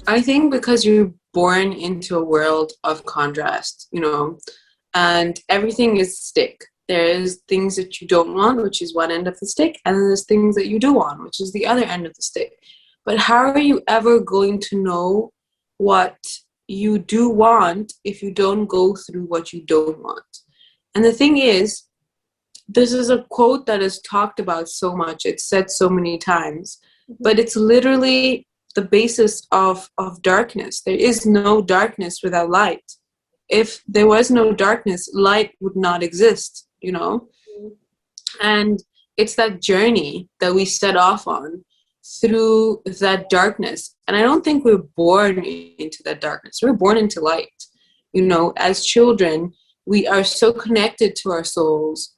I think because you're born into a world of contrast, and everything is stick. There's things that you don't want, which is one end of the stick, and then there's things that you do want, which is the other end of the stick. But how are you ever going to know what you do want if you don't go through what you don't want? And the thing is, this is a quote that is talked about so much. It's said so many times, but it's literally the basis of darkness. There is no darkness without light. If there was no darkness, light would not exist, And it's that journey that we set off on through that darkness. And I don't think we're born into that darkness. We're born into light. As children, we are so connected to our souls.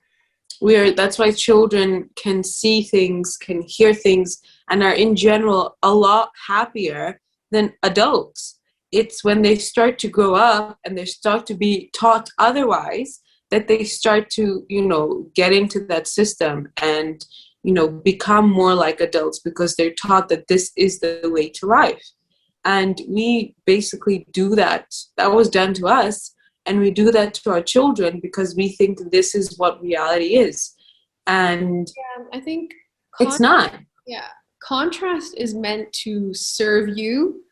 That's why children can see things, can hear things, and are in general a lot happier than adults. It's when they start to grow up and they start to be taught otherwise that they start to, get into that system and, become more like adults because they're taught that this is the way to life. And we basically do that. That was done to us. And we do that to our children because we think this is what reality is. And I think it's not. Yeah. Contrast is meant to serve you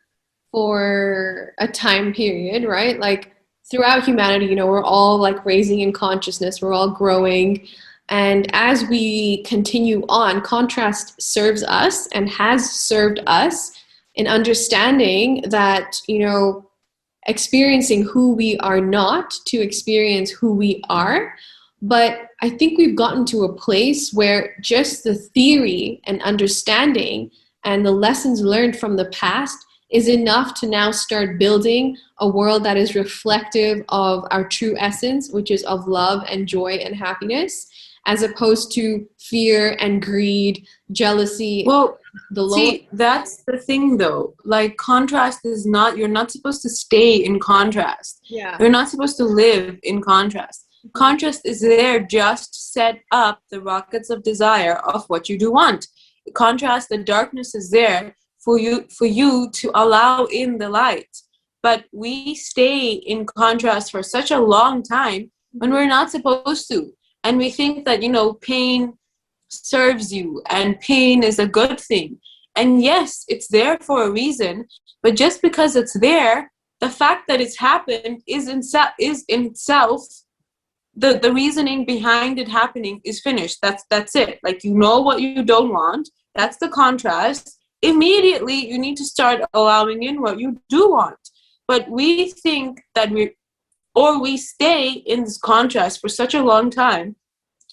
for a time period, right? Like throughout humanity, we're all like raising in consciousness, we're all growing. And as we continue on, contrast serves us and has served us in understanding that, experiencing who we are not to experience who we are. But I think we've gotten to a place where just the theory and understanding and the lessons learned from the past is enough to now start building a world that is reflective of our true essence, which is of love and joy and happiness, as opposed to fear and greed, jealousy. Well, see, that's the thing though. Like contrast is not, you're not supposed to stay in contrast. Yeah. You're not supposed to live in contrast. Contrast is there just to set up the rockets of desire of what you do want. Contrast, the darkness is there for you to allow in the light. But we stay in contrast for such a long time when we're not supposed to. And we think that, pain serves you and pain is a good thing. And yes, it's there for a reason. But just because it's there, the fact that it's happened is in itself, the reasoning behind it happening is finished. That's it. Like, what you don't want. That's the contrast. Immediately, you need to start allowing in what you do want. But we think that we stay in this contrast for such a long time,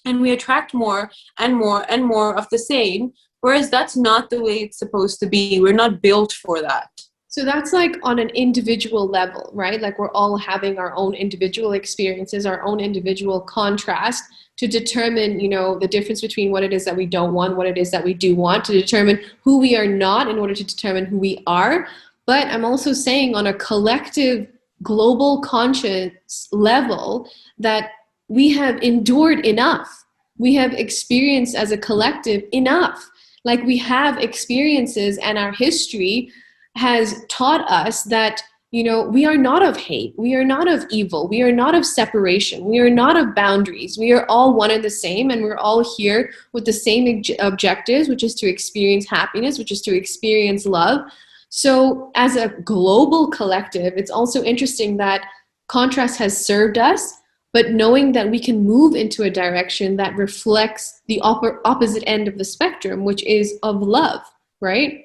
and we attract more and more and more of the same, whereas that's not the way it's supposed to be. We're not built for that. So that's like on an individual level, right? Like we're all having our own individual experiences, our own individual contrast to determine, the difference between what it is that we don't want, what it is that we do want, to determine who we are not in order to determine who we are. But I'm also saying on a collective global conscious level that we have endured enough. We have experienced as a collective enough. Like we have experiences, and our history has taught us that, we are not of hate. We are not of evil. We are not of separation. We are not of boundaries. We are all one and the same, and we're all here with the same objectives, which is to experience happiness, which is to experience love. So as a global collective, it's also interesting that contrast has served us, but knowing that we can move into a direction that reflects the opposite end of the spectrum, which is of love, right?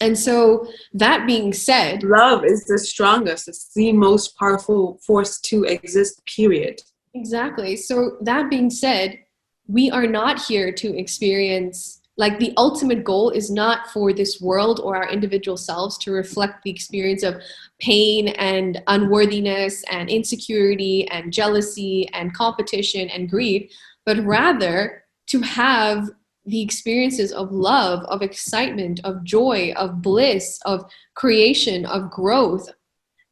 And so that being said, love is the strongest. It's the most powerful force to exist, period. Exactly. So that being said, we are not here to experience, like the ultimate goal is not for this world or our individual selves to reflect the experience of pain and unworthiness and insecurity and jealousy and competition and greed, but rather to have the experiences of love, of excitement, of joy, of bliss, of creation, of growth,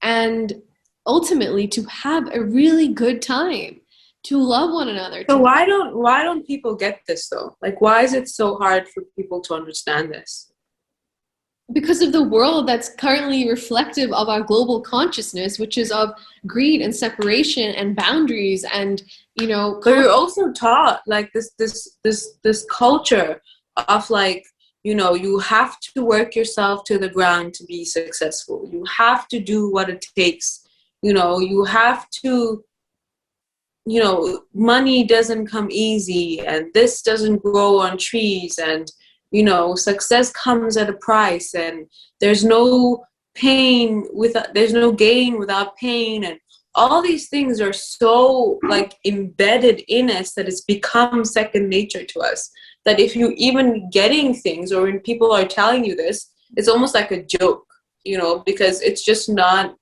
and ultimately to have a really good time, to love one another. So why don't people get this though? Like, why is it so hard for people to understand this? because of the world that's currently reflective of our global consciousness, which is of greed and separation and boundaries and, you know. But you're also taught like this culture of like, you know, you have to work yourself to the ground to be successful. You have to do what it takes. You know, you have to, you know, money doesn't come easy, and this doesn't grow on trees, and, you know, success comes at a price, and there's no there's no gain without pain, and all these things are so like embedded in us that it's become second nature to us, that if you even getting things or when people are telling you this, it's almost like a joke, you know, because it's not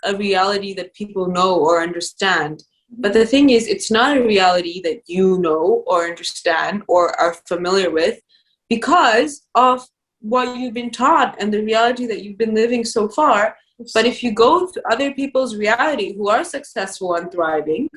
a reality that people know or understand. But the thing is, it's not a reality that you know or understand or are familiar with because of what you've been taught and the reality that you've been living so far. But if you go to other people's reality who are successful and thriving,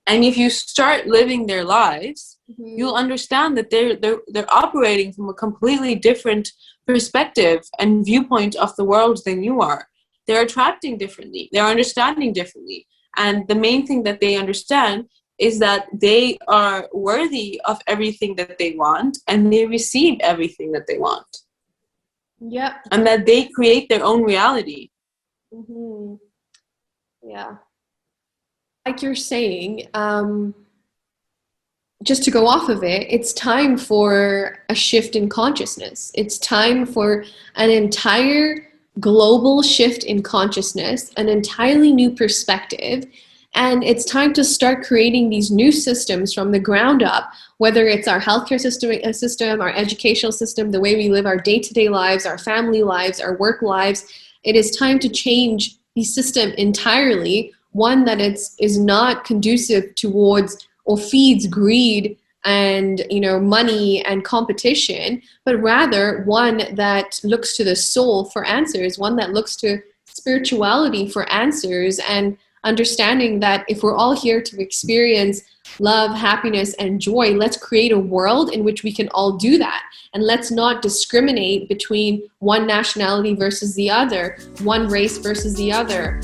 and if you start living their lives, you'll understand that they're operating from a completely different perspective and viewpoint of the world than you are. They're attracting differently. They're understanding differently. And the main thing that they understand is that they are worthy of everything that they want, and they receive everything that they want. Yeah. And that they create their own reality. Yeah. Like you're saying, just to go off of it, it's time for a shift in consciousness. It's time for an entire global shift in consciousness, an entirely new perspective. And it's time to start creating these new systems from the ground up, whether it's our healthcare system, our educational system, the way we live our day-to-day lives, our family lives, our work lives. It is time to change the system entirely, one that is not conducive towards or feeds greed and, you know, money and competition, but rather one that looks to the soul for answers, one that looks to spirituality for answers, and understanding that if we're all here to experience love, happiness, and joy, let's create a world in which we can all do that. And let's not discriminate between one nationality versus the other, one race versus the other.